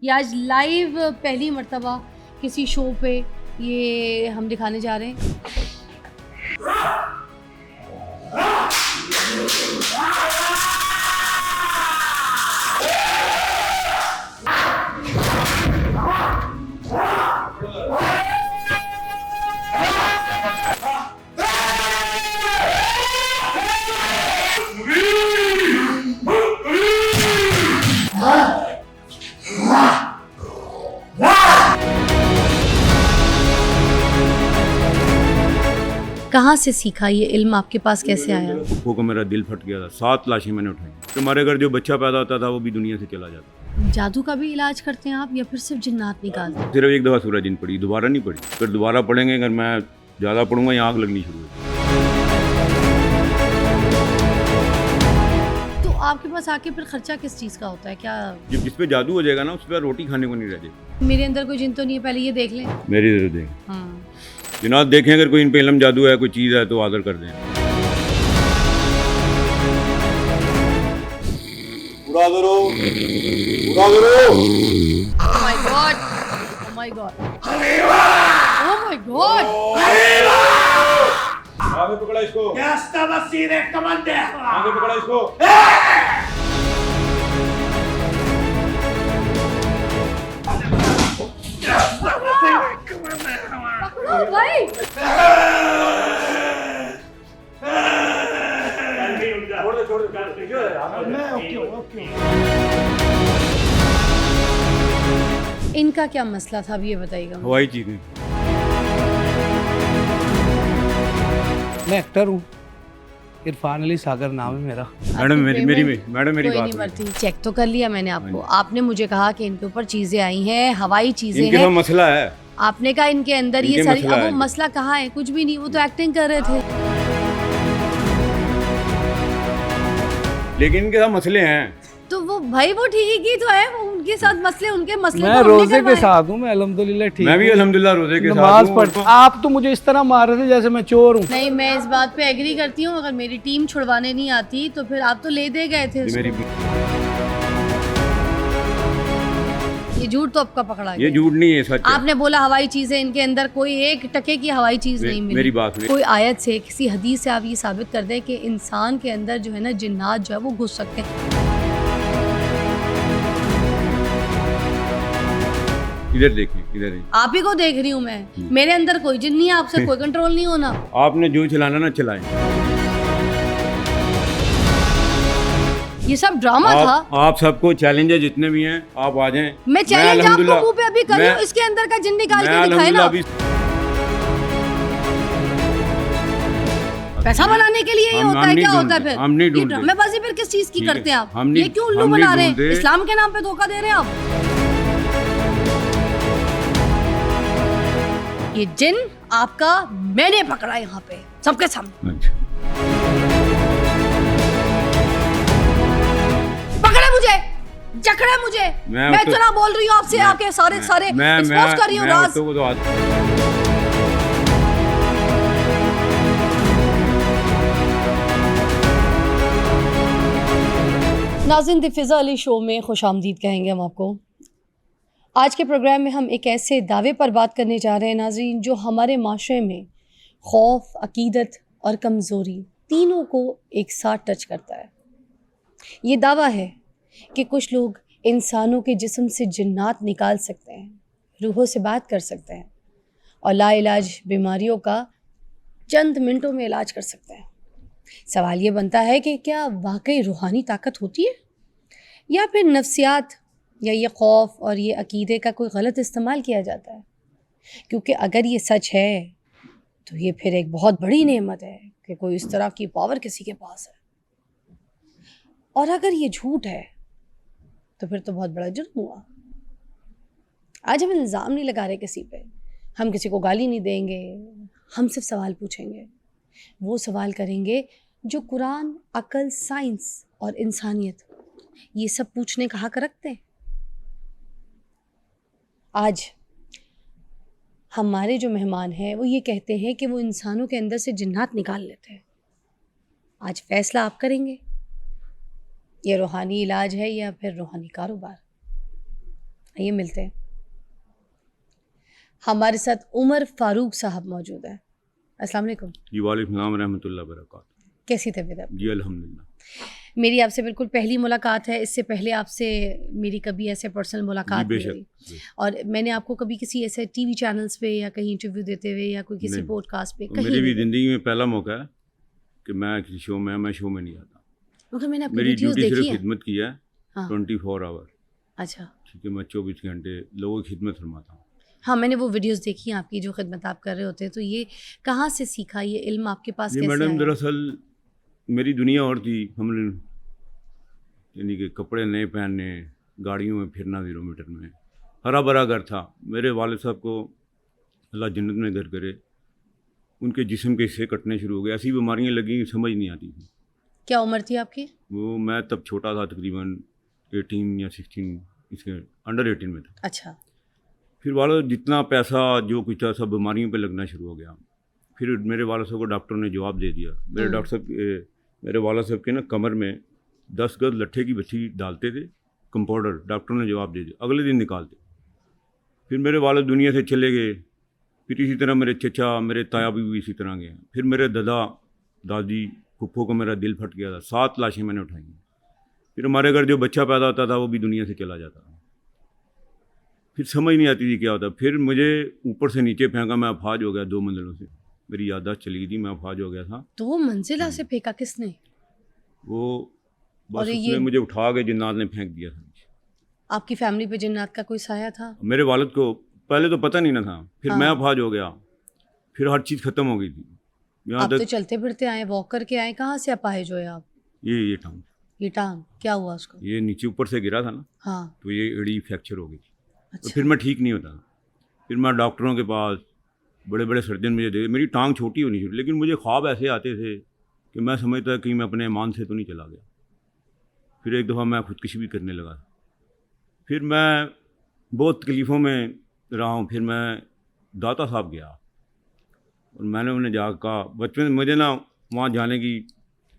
ये आज लाइव पहली मर्तबा किसी शो पे ये हम दिखाने जा रहे हैं। कहाँ से सीखा ये इल्म, आपके पास कैसे आया? फूफो को मेरा दिल फट गया था, 7 लाशें मैंने उठाई। तुम्हारे घर जो बच्चा पैदा होता था वो भी दुनिया से चला जाता। जादू का भी इलाज करते हैं आप या फिर सिर्फ जिन्नात निकालते हैं? सिर्फ एक दफ़ा सूरज जिन पड़ी, दोबारा नहीं पड़ी। फिर दोबारा पढ़ेंगे, अगर मैं ज़्यादा पढ़ूंगा यहाँ आग लगनी शुरू हो। तो आपके पास आके फिर खर्चा किस चीज़ का होता है? क्या जब जिस पे जादू हो जाएगा ना उस पर रोटी खाने को नहीं रह जाएगी। मेरे अंदर कोई जिन तो नहीं है, पहले ये देख लें। मेरी जरूरत है हाँ। जनाब, देखें अगर कोई इन पे इल्म जादू है, कोई चीज़ है तो आदर कर दें। पूरा करो, पूरा करो। Oh my God! Oh my God! Oh my God! आगे पकड़ा इसको। आगे पकड़ा इसको। पकड़ो भाई! इनका क्या मसला था अभी ये बताइएगा मुझे। हवाई चीज़ें। मैं एक्टर हूँ, इरफान अली सागर नाम है मेरा। मैडम मेरी कोई बात नहीं सुनिए। मरती, चेक तो कर लिया मैंने आपको। आपने मुझे कहा कि इनके ऊपर चीजें आई हैं, हवाई चीजें इनके हैं। तो मसला है। आपने कहा इनके अंदर ये इनके सारी, मसला अब वो है। मसला कहाँ है? कुछ भी नहीं, वो तो एक्टिंग कर रहे थे। लेकिन इनके साथ मसले हैं। तो वो भाई वो ठीक ही तो है, वो उनके साथ मसले, उनके मसले मैं तो हमने रोजे के करवाए। साथ हूँ, मैं अल्हम्दुलिल्लाह ठीक मैं भी हूँ। अल्हम्दुलिल्लाह रोजे के साथ नमाज हूँ। पढ़। आप तो मुझे इस तरह मार रहे थे जैसे मैं चोर हूँ। नहीं, मैं इस बात पे एग्री करती हूँ। अगर मेरी टीम छुड़वाने नहीं आती तो फिर आप तो ले दे गए थे उसको। मेरी ये झूठ तो आपका पकड़ा ये गया। झूठ नहीं है, सच है। आपने बोला हवाई चीजें, इनके अंदर कोई एक टके की हवाई चीज नहीं मिली। मेरी बात सुनिए। कोई आयत से, किसी हदीस से आप ये साबित कर दें कि इंसान के अंदर जो है ना जिन्नात जो है वो घुस सकते हैं। इधर देखिए, इधर देखिए। आप ही को देख रही हूँ मैं, मेरे अंदर कोई जिन नहीं है, आपसे कोई कंट्रोल नहीं होना। आपने जो चलाना ना चलाएं। ये सब ड्रामा था। आप सबको चैलेंज है, जितने भी हैं आप आ जाएं। मैं चैलेंज आपको अल्हम्दुलिल्लाह- मुंह पे अभी कर रही हूँ, मैं- इसके अंदर का जिन निकाल मैं के दिखाए ना। अल्हम्दुलिल्लाह अभी पैसा बनाने के लिए ये हम होता है, नहीं क्या होता है ढूंढते, फिर? हम नहीं ये ढूंढते। ड्रामेबाजी फिर किस चीज की ठीक है, करते हैं आप? हम नहीं- ये क्यों उल्लू हम नहीं बना रहे हैं? ढूंढते। इस्लाम के नाम पे धोखा दे रहे हैं आप। ये जिन आपका मैंने पकड़ा यहाँ पे सबके सामने। अच्छा। पकड़े मुझे, जकड़े मुझे। मैं तो- इतना बोल रही हूँ आपसे, आके सारे एक्सपोज कर रही हूँ राज। तो वो तो नाज़रीन, दिफ़िज़ा अली शो में खुश आमदीद कहेंगे हम आपको। आज के प्रोग्राम में हम एक ऐसे दावे पर बात करने जा रहे हैं नाज़रीन, जो हमारे माशरे में खौफ, अकीदत और कमज़ोरी तीनों को एक साथ टच करता है। ये दावा है कि कुछ लोग इंसानों के जिस्म से जिन्नात निकाल सकते हैं, रूहों से बात कर सकते हैं और लाइलाज बीमारियों का चंद मिनटों में इलाज कर सकते हैं। सवाल ये बनता है कि क्या वाकई रूहानी ताकत होती है या फिर नफ्सियात या ये खौफ और ये अकीदे का कोई गलत इस्तेमाल किया जाता है? क्योंकि अगर ये सच है तो ये फिर एक बहुत बड़ी नेमत है कि कोई इस तरह की पावर किसी के पास है, और अगर ये झूठ है तो फिर तो बहुत बड़ा जुर्म हुआ। आज हम इल्ज़ाम नहीं लगा रहे किसी पे, हम किसी को गाली नहीं देंगे, हम सिर्फ सवाल पूछेंगे। वो सवाल करेंगे जो कुरान, अकल, साइंस और इंसानियत ये सब पूछने का हक रखते हैं। आज हमारे जो मेहमान हैं वो ये कहते हैं कि वो इंसानों के अंदर से जिन्नात निकाल लेते हैं। आज फैसला आप करेंगे, ये रूहानी इलाज है या फिर रूहानी कारोबार। आइए मिलते हैं। हमारे साथ उमर फारूक साहब मौजूद हैं। अस्सलाम वालेकुम। जी वालेकुम सलाम रहमतुल्लाह बरकात। कैसी तबीयत है? जी अल्हम्दुलिल्लाह। मेरी आपसे बिल्कुल पहली मुलाकात है। इससे पहले आपसे मेरी कभी ऐसे पर्सनल जी मुलाकात नहीं बेशक हुई, और मैंने आपको कभी किसी ऐसे टीवी चैनल्स पे या कहीं इंटरव्यू देते हुए या कोई किसी नहीं। पॉडकास्ट पे तो कहीं मेरी भी नहीं देखा। ज़िंदगी में पहला मौका है कि मैं किसी शो में नहीं आता। मगर मैंने आपकी मेरी वीडियोस ड्यूटी देखी सिर्फ हैं। खिदमत की है, हाँ 24 आवर। अच्छा। ठीक है, मैं 24 घंटे लोगों की खिदमत फरमाता हूँ। हाँ मैंने वो वीडियोस देखी हैं आपकी, जो खिदमत आप कर रहे होते हैं। तो ये कहाँ से सीखा, ये इल्म आपके पास ये कैसे मैडम आया? दरअसल मेरी दुनिया और थी। हमने यानी कि कपड़े नए पहनने, गाड़ियों में फिरना 0 मीटर में, हरा भरा घर था। मेरे वालिद साहब को अल्लाह जन्नत में घर करे, उनके जिस्म के हिस्से कटने शुरू हो गए। ऐसी बीमारियां लगी समझ नहीं आती थी। क्या उम्र थी आपकी? वो मैं तब छोटा था, तकरीबन 18 या 16, इसके अंडर 18 में था। अच्छा। फिर वाला जितना पैसा जो कुछ था सब बीमारियों पे लगना शुरू हो गया। फिर मेरे वाला साहब को डॉक्टर ने जवाब दे दिया। मेरे डॉक्टर साहब मेरे वाला साहब के ना कमर में 10 गज लट्ठे की बत्ती डालते थे, कंपाउंडर। डॉक्टर ने जवाब दे दिया, अगले दिन निकालते। फिर मेरे वाले दुनिया से चले गए। फिर इसी तरह मेरे चचा, मेरे ताया भी इसी तरह गए। फिर मेरे दादा दादी फुफ्फो को मेरा दिल फट गया था। 7 लाशें मैंने उठाई। फिर हमारे घर जो बच्चा पैदा होता था वो भी दुनिया से चला जाता था। फिर समझ नहीं आती थी क्या होता। फिर मुझे ऊपर से नीचे फेंका, मैं अफाज हो गया 2 मंजिलों से। मेरी याददाश्त चली गई थी, मैं अफाज हो गया था। 2 मंजिला से फेंका किसने? वो बस और उसने ये मुझे उठा के जिन्नात ने फेंक दिया था। आपकी फैमिली पे जिन्नात का कोई साया था? मेरे वालिद को पहले तो पता नहीं ना था। फिर मैं हाँ। अफाज हो गया। फिर हर चीज़ ख़त्म हो गई थी। यहाँ आप तो तक चलते फिरते आए, वॉक करके आए, कहाँ से अपाहिज हुए आप? ये टाउन, ये टांग क्या हुआ उसको? ये नीचे ऊपर से गिरा था ना, हाँ तो ये एड़ी फ्रैक्चर हो गई थी। तो अच्छा। फिर मैं ठीक नहीं होता। फिर मैं डॉक्टरों के पास, बड़े बड़े सर्जन मुझे दे। मेरी टांग छोटी होनी चाहिए, लेकिन मुझे ख्वाब ऐसे आते थे कि मैं समझता कि मैं अपने ईमान से तो नहीं चला गया। फिर एक दफ़ा मैं खुदकुशी भी करने लगा। फिर मैं बहुत तकलीफ़ों में रहा हूँ। फिर मैं दाता साहब गया और मैंने उन्हें जाकर कहा, बचपन में मुझे ना वहाँ जाने की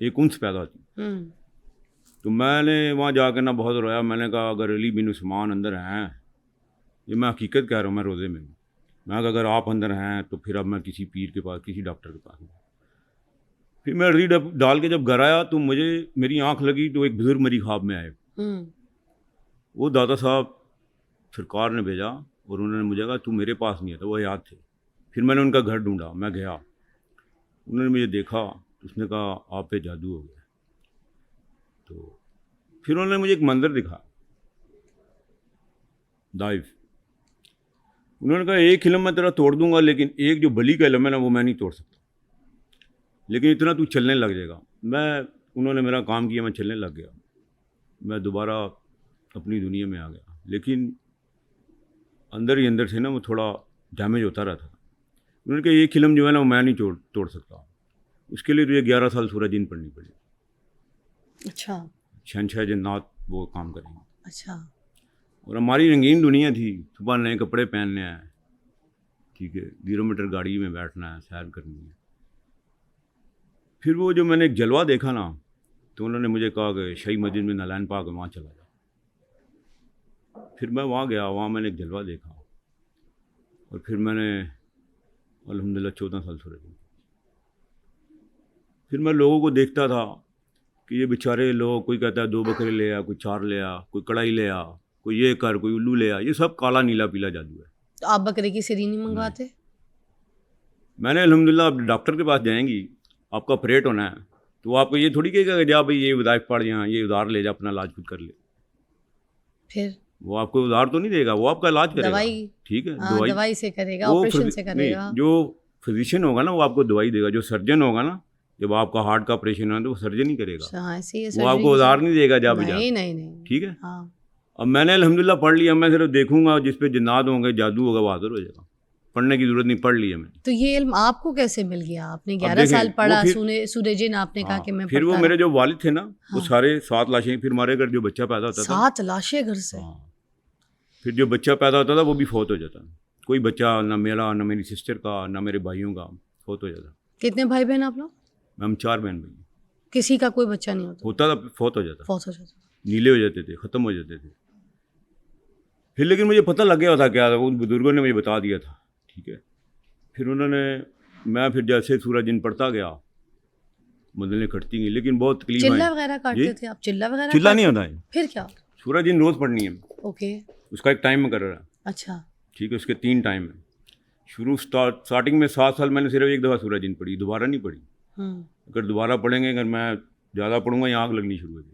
एक उन्स पैदा थी। तो मैंने वहाँ जाकर ना बहुत रोया। मैंने कहा अगर अली बिन उस्मान अंदर हैं, ये मैं हकीकत कह रहा हूँ, मैं रोज़े में हूँ। मैं कहा अगर आप अंदर हैं तो फिर अब मैं किसी पीर के पास, किसी डॉक्टर के पास हूँ। फिर मैं अर्जी डाल के जब घर आया तो मुझे मेरी आँख लगी तो एक बुज़ुर्ग मेरी ख्वाब में आए। वो दादा साहब सरकार ने भेजा और उन्होंने मुझे कहा तू मेरे पास नहीं आता, वो याद थे। फिर मैंने उनका घर ढूंढा, मैं गया, उन्होंने मुझे देखा तो उसने कहा आप पे जादू हो गया। तो फिर उन्होंने मुझे एक मंदिर दिखा, दाइफ। उन्होंने कहा एक इल्म मैं तेरा तोड़ दूंगा, लेकिन एक जो बली का इल्म है ना वो मैं नहीं तोड़ सकता, लेकिन इतना तू चलने लग जाएगा। उन्होंने मेरा काम किया, मैं चलने लग गया। मैं दोबारा अपनी दुनिया में आ गया, लेकिन अंदर ही अंदर से ना वो थोड़ा डैमेज होता रहता था। उन्होंने कहा एक इल्म जो है ना वो मैं नहीं तोड़ सकता, उसके लिए तुझे 11 साल सूरह दिन पढ़नी पड़ेगी। अच्छा। शहंशाह जन्नात वो काम करेंगे। अच्छा। और हमारी रंगीन दुनिया थी, सुबह नए कपड़े पहनने हैं, ठीक है, 0 मीटर गाड़ी में बैठना है, सैर करनी है। फिर वो जो मैंने एक जलवा देखा ना, तो उन्होंने मुझे कहा कि शाही मस्जिद में नालायन पाक वहाँ चला जा। फिर मैं वहाँ गया, वहाँ मैंने एक जलवा देखा और फिर मैंने अल्हम्दुलिल्लाह 14 साल सूरह दी। फिर मैं लोगों को देखता था कि ये बेचारे लोग, कोई कहता है 2 बकरे ले आ, कोई 4 ले आ, कोई कढ़ाई ले आ, कोई ये कर, कोई उल्लू ले आ। ये सब काला नीला पीला जादू है। तो आप बकरे की सिरी नहीं मंगवाते? मैंने अल्हम्दुलिल्लाह, आप डॉक्टर के पास जाएंगी, आपका ऑपरेट होना है, तो वो आपको ये थोड़ी कहेगा कि जा भाई ये वज़ाइफ पढ़, यहाँ ये उधार ले जा, अपना इलाज खुद कर ले। फिर वो आपको उधार तो नहीं देगा, वो आपका इलाज करेगा। दवाई, ठीक है, हाँ, दवाई से करेगा, वो ऑपरेशन से नहीं, करेगा। जो फिजिशियन होगा ना वो आपको दवाई देगा। जो सर्जन होगा ना, जब आपका हार्ट का ऑपरेशन है तो वो सर्जन ही करेगा, हाँ, ऐसे ही है वो सर्जरी आपको की उधार जरूरत। नहीं देगा जा बजा। नहीं नहीं नहीं। ठीक है। हाँ। अब मैंने अल्हम्दुलिल्लाह पढ़ लिया। मैं सिर्फ देखूंगा, जिस पे जिन्नात होंगे, जादू होगा, वो हाजिर हो जाएगा। पढ़ने की जरूरत नहीं, पढ़ लिया मैंने। तो ये इल्म आपको कैसे मिल गया? आपने अब 11 देखें, साल वो पढ़ा, फिर- सूरह जिन आपने कहा हाँ, कि मैं फिर वो पढ़ता मेरे जो वालिद थे ना, वो हाँ। सारे 7 लाशें। फिर हमारे घर जो बच्चा पैदा होता था, 7 लाशें घर से? हाँ, फिर जो बच्चा पैदा होता था वो भी फौत हो जाता। कोई बच्चा ना मेरा, ना मेरी सिस्टर का, ना मेरे भाइयों का, फौत हो जाता। कितने भाई बहन आप लोग? हम 4 बहन भाई। किसी का कोई बच्चा नहीं होता? होता था, फौत हो जाता, फौत हो जाता। नीले हो जाते थे, ख़त्म हो जाते थे। फिर लेकिन मुझे पता लग गया था क्या था, उन बुज़ुर्गों ने मुझे बता दिया था, ठीक है। फिर उन्होंने, मैं फिर जैसे सूरज दिन पड़ता गया, मंजिलें कटती गई, लेकिन बहुत तकलीफ चिल्ला आई। वगैरह काटते जी? थे आप? चिल्ला वगैरह चिल्ला नहीं काटते- होता है, फिर क्या? सूरज दिन रोज़ पढ़नी है, ओके, उसका एक टाइम मुकर्रर है, अच्छा। ठीक है। उसके 3 टाइम है। स्टार्टिंग में 7 साल मैंने सिर्फ एक दफ़ा सूरज दिन पढ़ी, दोबारा नहीं पढ़ी। अगर दोबारा पढ़ेंगे, अगर मैं ज़्यादा पढ़ूंगा, यहाँ आग लगनी शुरू हो जाएगी।